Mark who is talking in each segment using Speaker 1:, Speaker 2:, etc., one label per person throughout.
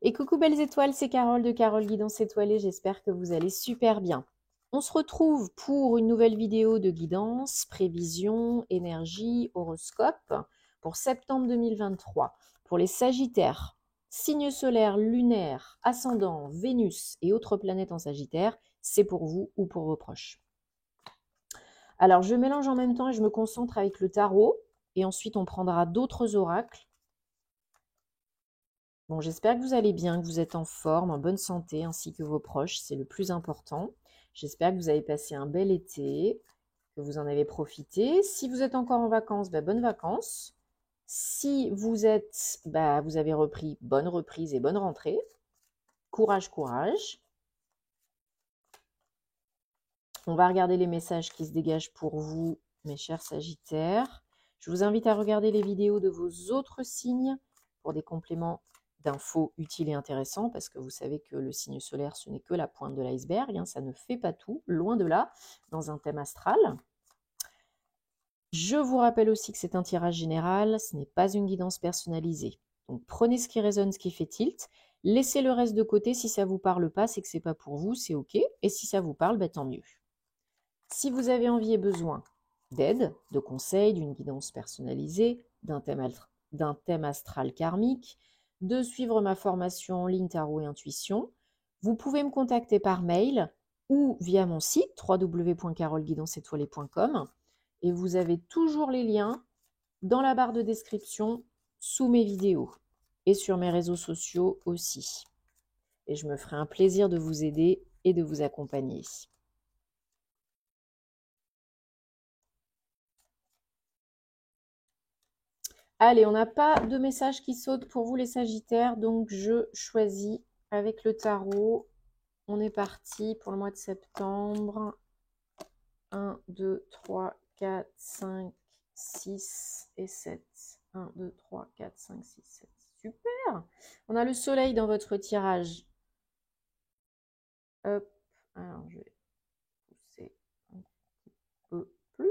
Speaker 1: Et coucou belles étoiles, c'est Carole de Carole Guidance Étoilée, j'espère que vous allez super bien. On se retrouve pour une nouvelle vidéo de guidance, prévision, énergie, horoscope pour septembre 2023. Pour les Sagittaires, signes solaires, lunaires, ascendant, Vénus et autres planètes en Sagittaire, c'est pour vous ou pour vos proches. Alors je mélange en même temps et je me concentre avec le tarot et ensuite on prendra d'autres oracles. Bon, j'espère que vous allez bien, que vous êtes en forme, en bonne santé, ainsi que vos proches, c'est le plus important. J'espère que vous avez passé un bel été, que vous en avez profité. Si vous êtes encore en vacances, bonnes vacances. Si vous êtes, vous avez repris, bonne reprise et bonne rentrée. Courage, courage. On va regarder les messages qui se dégagent pour vous, mes chers Sagittaires. Je vous invite à regarder les vidéos de vos autres signes pour des compléments d'infos utiles et intéressants, parce que vous savez que le signe solaire, ce n'est que la pointe de l'iceberg, hein, ça ne fait pas tout, loin de là, dans un thème astral. Je vous rappelle aussi que c'est un tirage général, ce n'est pas une guidance personnalisée. Donc prenez ce qui résonne, ce qui fait tilt, laissez le reste de côté, si ça ne vous parle pas, c'est que ce n'est pas pour vous, c'est ok, et si ça vous parle, tant mieux. Si vous avez envie et besoin d'aide, de conseils, d'une guidance personnalisée, d'un thème astral karmique, de suivre ma formation en ligne tarot et intuition, vous pouvez me contacter par mail ou via mon site www.caroleguidanceétoilée.com et vous avez toujours les liens dans la barre de description sous mes vidéos et sur mes réseaux sociaux aussi. Et je me ferai un plaisir de vous aider et de vous accompagner. Allez, on n'a pas de message qui saute pour vous les Sagittaires, donc je choisis avec le tarot. On est parti pour le mois de septembre. 1, 2, 3, 4, 5, 6 et 7. 1, 2, 3, 4, 5, 6, 7. Super! On a le soleil dans votre tirage. Hop, alors je vais pousser un petit peu plus.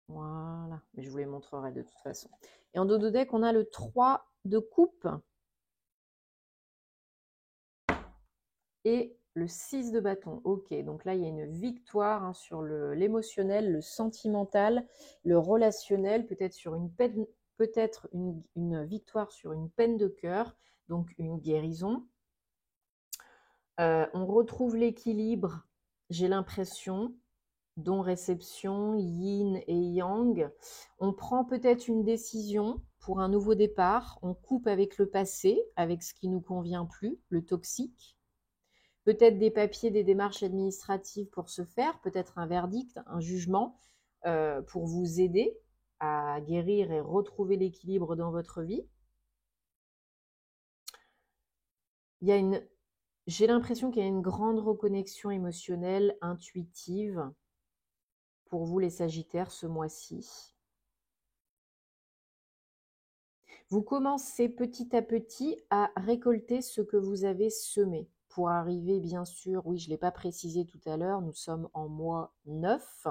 Speaker 1: Voilà, mais je vous les montrerai de toute façon. Et en dos de deck, on a le 3 de coupe et le 6 de bâton. Ok, donc là, il y a une victoire sur l'émotionnel, le sentimental, le relationnel, peut-être sur une peine, peut-être une victoire sur une peine de cœur, donc une guérison. On retrouve l'équilibre, j'ai l'impression, don réception, yin et yang. On prend peut-être une décision pour un nouveau départ, on coupe avec le passé, avec ce qui ne nous convient plus, le toxique. Peut-être des papiers, des démarches administratives pour se faire, peut-être un verdict, un jugement pour vous aider à guérir et retrouver l'équilibre dans votre vie. J'ai l'impression qu'il y a une grande reconnexion émotionnelle, intuitive pour vous les Sagittaires ce mois-ci. Vous commencez petit à petit à récolter ce que vous avez semé. Pour arriver, bien sûr, oui, je ne l'ai pas précisé tout à l'heure, nous sommes en mois 9,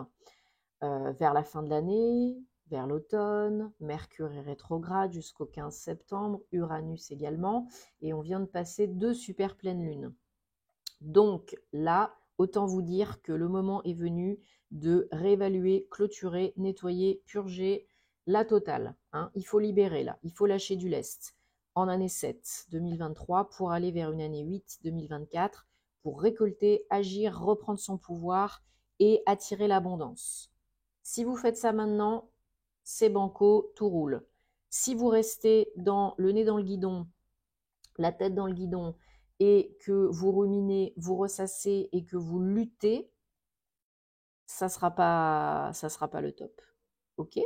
Speaker 1: vers la fin de l'année, vers l'automne, Mercure est rétrograde jusqu'au 15 septembre, Uranus également, et on vient de passer 2 super pleines lunes. Donc là, autant vous dire que le moment est venu de réévaluer, clôturer, nettoyer, purger la totale. Hein. Il faut libérer là, il faut lâcher du lest en année 7 2023 pour aller vers une année 8 2024 pour récolter, agir, reprendre son pouvoir et attirer l'abondance. Si vous faites ça maintenant, c'est banco, tout roule. Si vous restez le nez dans le guidon, la tête dans le guidon, et que vous ruminez, vous ressassez et que vous luttez, ça sera pas le top. Ok?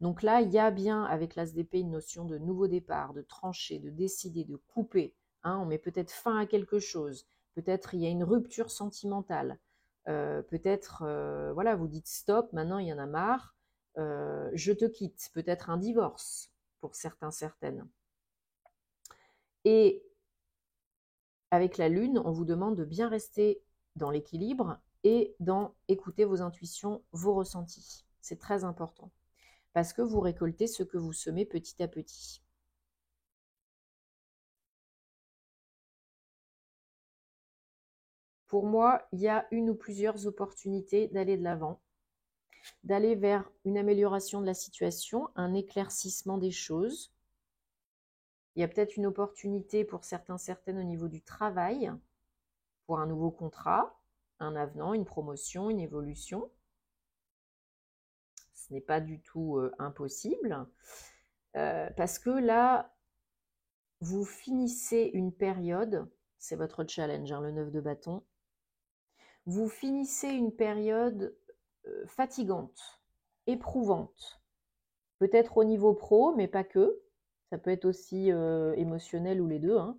Speaker 1: Donc là, il y a bien avec l'As d'épée une notion de nouveau départ, de trancher, de décider, de couper. Hein, on met peut-être fin à quelque chose. Peut-être il y a une rupture sentimentale. Peut-être, voilà, vous dites stop, maintenant il y en a marre. Je te quitte. Peut-être un divorce pour certains, certaines. Et avec la Lune, on vous demande de bien rester dans l'équilibre et dans écouter vos intuitions, vos ressentis. C'est très important parce que vous récoltez ce que vous semez petit à petit. pour moi, il y a une ou plusieurs opportunités d'aller de l'avant, d'aller vers une amélioration de la situation, un éclaircissement des choses. Il y a peut-être une opportunité pour certains, certaines au niveau du travail, pour un nouveau contrat, un avenant, une promotion, une évolution. Ce n'est pas du tout impossible, parce que là, vous finissez une période, c'est votre challenge, hein, le 9 de bâton, vous finissez une période fatigante, éprouvante, peut-être au niveau pro, mais pas que, ça peut être aussi émotionnel ou les deux, hein.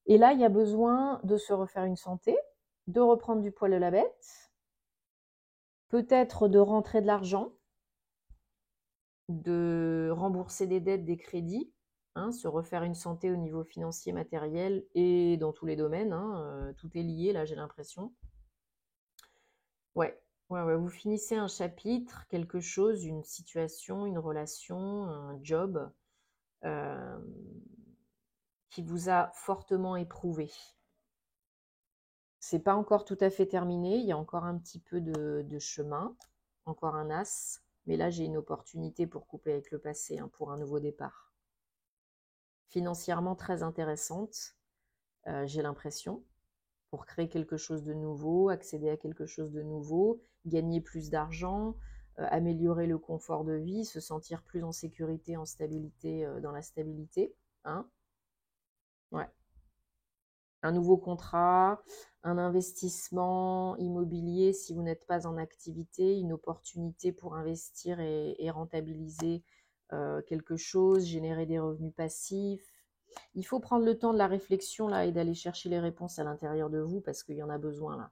Speaker 1: Et là, il y a besoin de se refaire une santé, de reprendre du poil de la bête, peut-être de rentrer de l'argent, de rembourser des dettes, des crédits, hein, se refaire une santé au niveau financier, matériel et dans tous les domaines, hein, tout est lié là, j'ai l'impression. Ouais, vous finissez un chapitre, quelque chose, une situation, une relation, un job qui vous a fortement éprouvé. C'est pas encore tout à fait terminé, il y a encore un petit peu de chemin, encore un as, mais là j'ai une opportunité pour couper avec le passé, hein, pour un nouveau départ. Financièrement très intéressante, j'ai l'impression, pour créer quelque chose de nouveau, accéder à quelque chose de nouveau, gagner plus d'argent, améliorer le confort de vie, se sentir plus en sécurité, en stabilité, dans la stabilité, hein. Ouais. Un nouveau contrat, un investissement immobilier si vous n'êtes pas en activité, une opportunité pour investir et rentabiliser quelque chose, générer des revenus passifs. Il faut prendre le temps de la réflexion là et d'aller chercher les réponses à l'intérieur de vous parce qu'il y en a besoin là.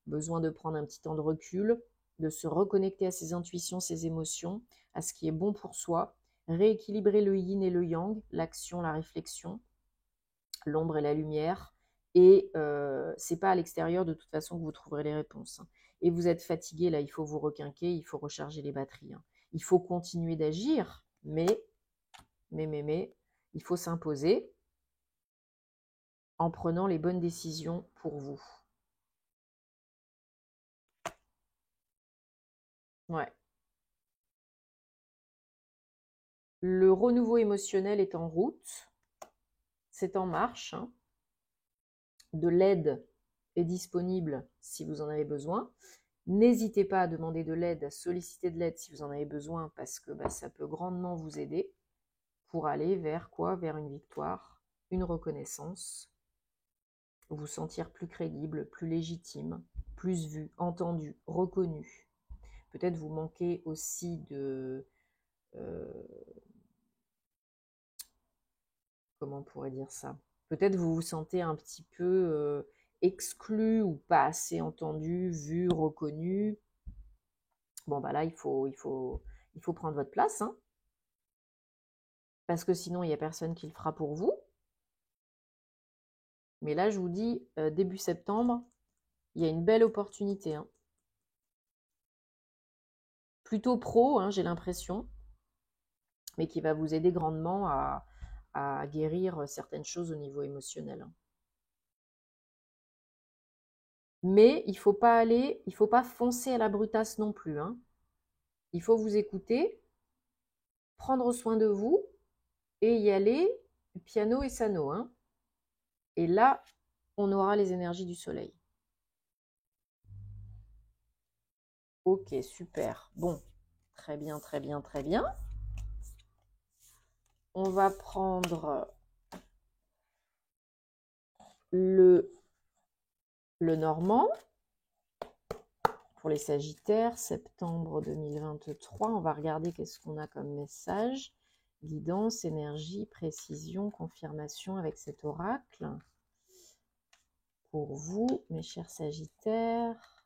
Speaker 1: Besoin de prendre un petit temps de recul, de se reconnecter à ses intuitions, ses émotions, à ce qui est bon pour soi, rééquilibrer le yin et le yang, l'action, la réflexion, l'ombre et la lumière. Et c'est pas à l'extérieur de toute façon que vous trouverez les réponses. Et vous êtes fatigué, là, il faut vous requinquer, il faut recharger les batteries. Il faut continuer d'agir, mais, il faut s'imposer en prenant les bonnes décisions pour vous. Ouais. Le renouveau émotionnel est en route, c'est en marche, hein. De l'aide est disponible si vous en avez besoin. N'hésitez pas à demander de l'aide, à solliciter de l'aide si vous en avez besoin parce que ça peut grandement vous aider pour aller vers quoi? Vers une victoire, une reconnaissance, vous sentir plus crédible, plus légitime, plus vu, entendu, reconnu. Peut-être vous manquez aussi de... comment on pourrait dire ça? Peut-être vous vous sentez un petit peu exclu ou pas assez entendu, vu, reconnu. Bon, là, il faut prendre votre place, hein, parce que sinon, il n'y a personne qui le fera pour vous. Mais là, je vous dis, début septembre, il y a une belle opportunité, hein. Plutôt pro, hein, j'ai l'impression, mais qui va vous aider grandement à guérir certaines choses au niveau émotionnel, hein. Mais il faut pas foncer à la brutasse non plus, hein. Il faut vous écouter, prendre soin de vous et y aller piano et sano, hein. Et là, on aura les énergies du soleil. Ok, super. Bon, très bien, très bien, très bien. On va prendre le normand pour les Sagittaires, septembre 2023. On va regarder qu'est-ce qu'on a comme message. Guidance, énergie, précision, confirmation avec cet oracle. Pour vous, mes chers Sagittaires.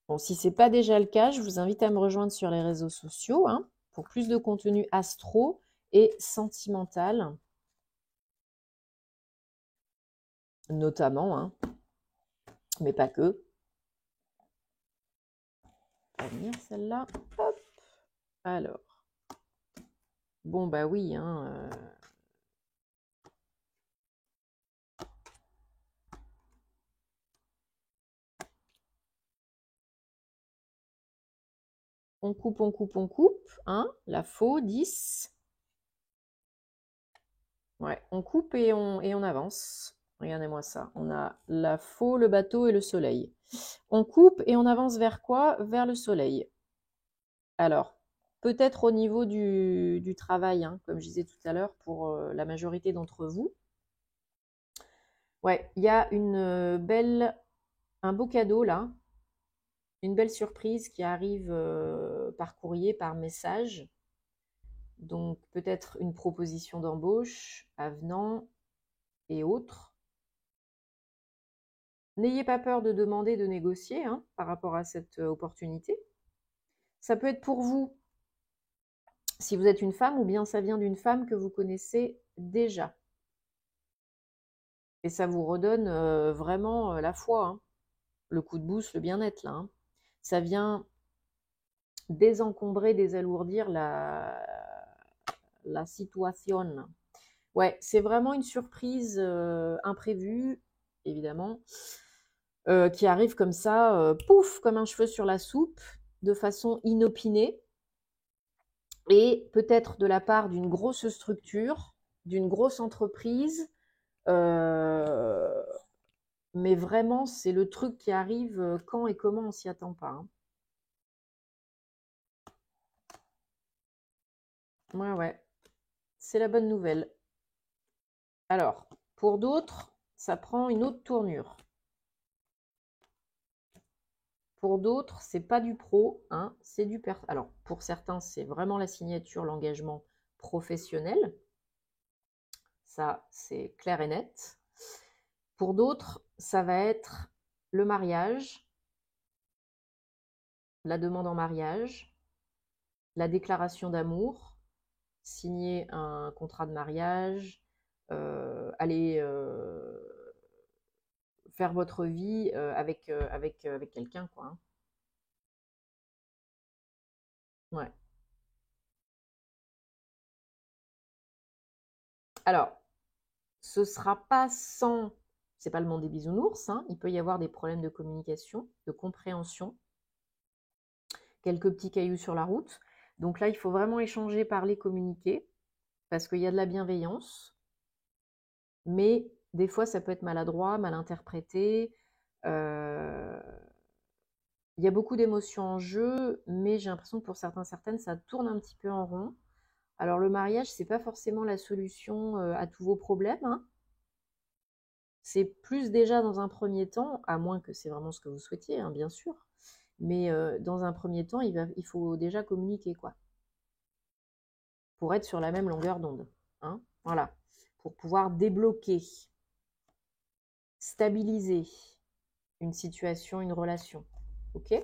Speaker 1: Bon, si ce n'est pas déjà le cas, je vous invite à me rejoindre sur les réseaux sociaux, hein, pour plus de contenu astro et sentimental. Notamment, hein, mais pas que. On va venir celle-là. Hop. Alors. Bon, bah oui, hein, on coupe, on coupe, on coupe. Hein, la faux, 10. Ouais, on coupe et on avance. Regardez-moi ça. On a la faux, le bateau et le soleil. On coupe et on avance vers quoi? Vers le soleil. Alors, peut-être au niveau du travail, hein, comme je disais tout à l'heure, pour la majorité d'entre vous. Ouais, il y a un beau cadeau là, une belle surprise qui arrive par courrier, par message. Donc peut-être une proposition d'embauche, avenant et autres. N'ayez pas peur de demander, de négocier hein, par rapport à cette opportunité. Ça peut être pour vous, si vous êtes une femme, ou bien ça vient d'une femme que vous connaissez déjà. Et ça vous redonne vraiment la foi, hein, le coup de boost, le bien-être là. Hein. Ça vient désencombrer, désalourdir la situation. Ouais, c'est vraiment une surprise imprévue, évidemment, qui arrive comme ça, pouf, comme un cheveu sur la soupe, de façon inopinée, et peut-être de la part d'une grosse structure, d'une grosse entreprise, mais vraiment, c'est le truc qui arrive quand et comment on s'y attend pas. Hein. Ouais, ouais, c'est la bonne nouvelle. Alors, pour d'autres, ça prend une autre tournure. Pour d'autres, c'est pas du pro, hein, c'est du per. Alors, pour certains, c'est vraiment la signature, l'engagement professionnel. Ça, c'est clair et net. Pour d'autres, ça va être le mariage, la demande en mariage, la déclaration d'amour, signer un contrat de mariage, aller faire votre vie avec quelqu'un, quoi. Hein. Ouais. Alors, ce sera pas sans, c'est pas le monde des bisounours, hein, il peut y avoir des problèmes de communication, de compréhension, quelques petits cailloux sur la route. Donc là, il faut vraiment échanger, parler, communiquer, parce qu'il y a de la bienveillance, mais des fois, ça peut être maladroit, mal interprété. Il y a beaucoup d'émotions en jeu, mais j'ai l'impression que pour certains, certaines, ça tourne un petit peu en rond. Alors le mariage, c'est pas forcément la solution à tous vos problèmes. Hein. C'est plus déjà dans un premier temps, à moins que c'est vraiment ce que vous souhaitiez, hein, bien sûr. Mais dans un premier temps, il faut déjà communiquer, quoi, pour être sur la même longueur d'onde. Hein, voilà, pour pouvoir débloquer, stabiliser une situation, une relation. Ok?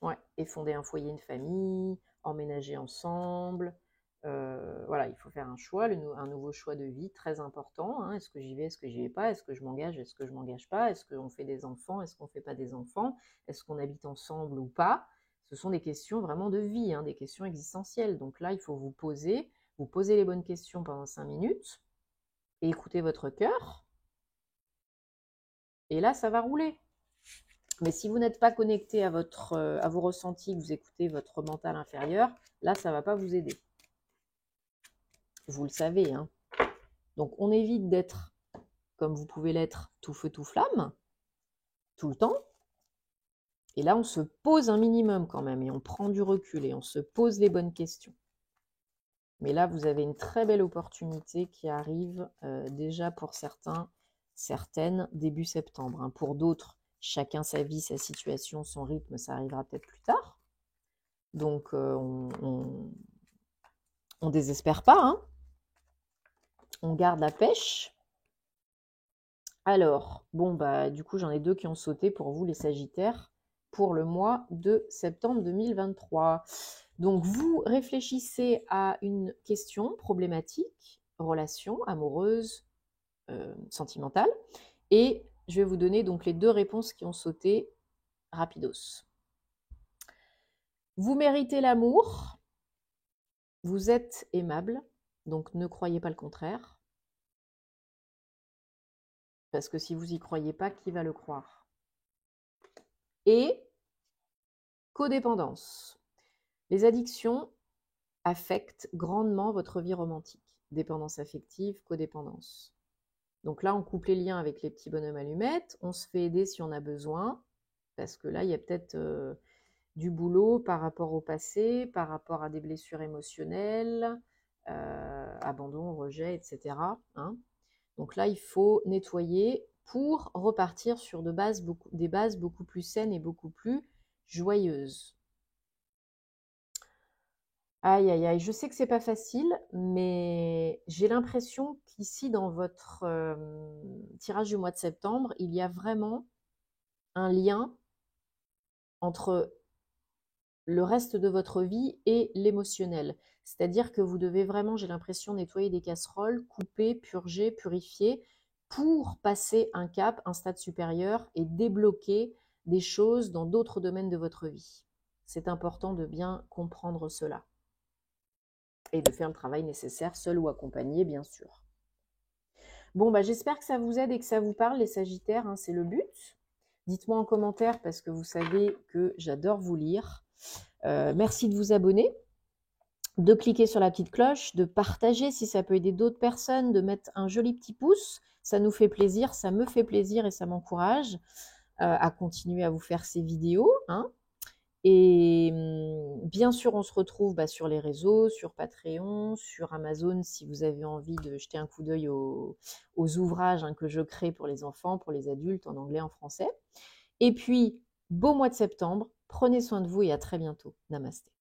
Speaker 1: Ouais. Et fonder un foyer, une famille, emménager ensemble. Voilà, il faut faire un choix, un nouveau choix de vie très important. Hein. Est-ce que j'y vais, est-ce que j'y vais pas? Est-ce que je m'engage, est-ce que je m'engage pas? Est-ce qu'on fait des enfants, est-ce qu'on fait pas des enfants? Est-ce qu'on habite ensemble ou pas? Ce sont des questions vraiment de vie, hein, des questions existentielles. Donc là, il faut vous poser les bonnes questions pendant 5 minutes, et écouter votre cœur. Et là, ça va rouler. Mais si vous n'êtes pas connecté à vos ressentis, que vous écoutez votre mental inférieur, là, ça ne va pas vous aider. Vous le savez. Hein. Donc, on évite d'être, comme vous pouvez l'être, tout feu, tout flamme, tout le temps. Et là, on se pose un minimum quand même, et on prend du recul, et on se pose les bonnes questions. Mais là, vous avez une très belle opportunité qui arrive déjà pour certains, certaines, début septembre. Hein. Pour d'autres, chacun sa vie, sa situation, son rythme, ça arrivera peut-être plus tard. Donc, on désespère pas, hein. On garde la pêche. Alors, bon, bah, du coup, j'en ai 2 qui ont sauté pour vous, les Sagittaires, pour le mois de septembre 2023. Donc, vous réfléchissez à une question problématique, relation amoureuse, sentimentale, et je vais vous donner donc les 2 réponses qui ont sauté rapidos. Vous méritez l'amour, Vous êtes aimable, donc ne croyez pas le contraire. Parce que si vous n'y croyez pas, qui va le croire? Et codépendance. Les addictions affectent grandement votre vie romantique. Dépendance affective, codépendance. Donc là, on coupe les liens avec les petits bonhommes allumettes, on se fait aider si on a besoin, parce que là, il y a peut-être du boulot par rapport au passé, par rapport à des blessures émotionnelles, abandon, rejet, etc. Hein. Donc là, il faut nettoyer pour repartir sur des bases beaucoup plus saines et beaucoup plus joyeuses. Aïe, aïe, aïe, je sais que c'est pas facile, mais j'ai l'impression qu'ici, dans votre tirage du mois de septembre, il y a vraiment un lien entre le reste de votre vie et l'émotionnel. C'est-à-dire que vous devez vraiment, j'ai l'impression, nettoyer des casseroles, couper, purger, purifier, pour passer un cap, un stade supérieur et débloquer des choses dans d'autres domaines de votre vie. C'est important de bien comprendre cela et de faire le travail nécessaire, seul ou accompagné, bien sûr. Bon, bah, j'espère que ça vous aide et que ça vous parle, les Sagittaires, hein, c'est le but. Dites-moi en commentaire parce que vous savez que j'adore vous lire. Merci de vous abonner, de cliquer sur la petite cloche, de partager si ça peut aider d'autres personnes, de mettre un joli petit pouce. Ça nous fait plaisir, ça me fait plaisir et ça m'encourage à continuer à vous faire ces vidéos. Hein. Et bien sûr, on se retrouve sur les réseaux, sur Patreon, sur Amazon, si vous avez envie de jeter un coup d'œil aux ouvrages que je crée pour les enfants, pour les adultes, en anglais, en français. Et puis, beau mois de septembre, prenez soin de vous et à très bientôt. Namasté.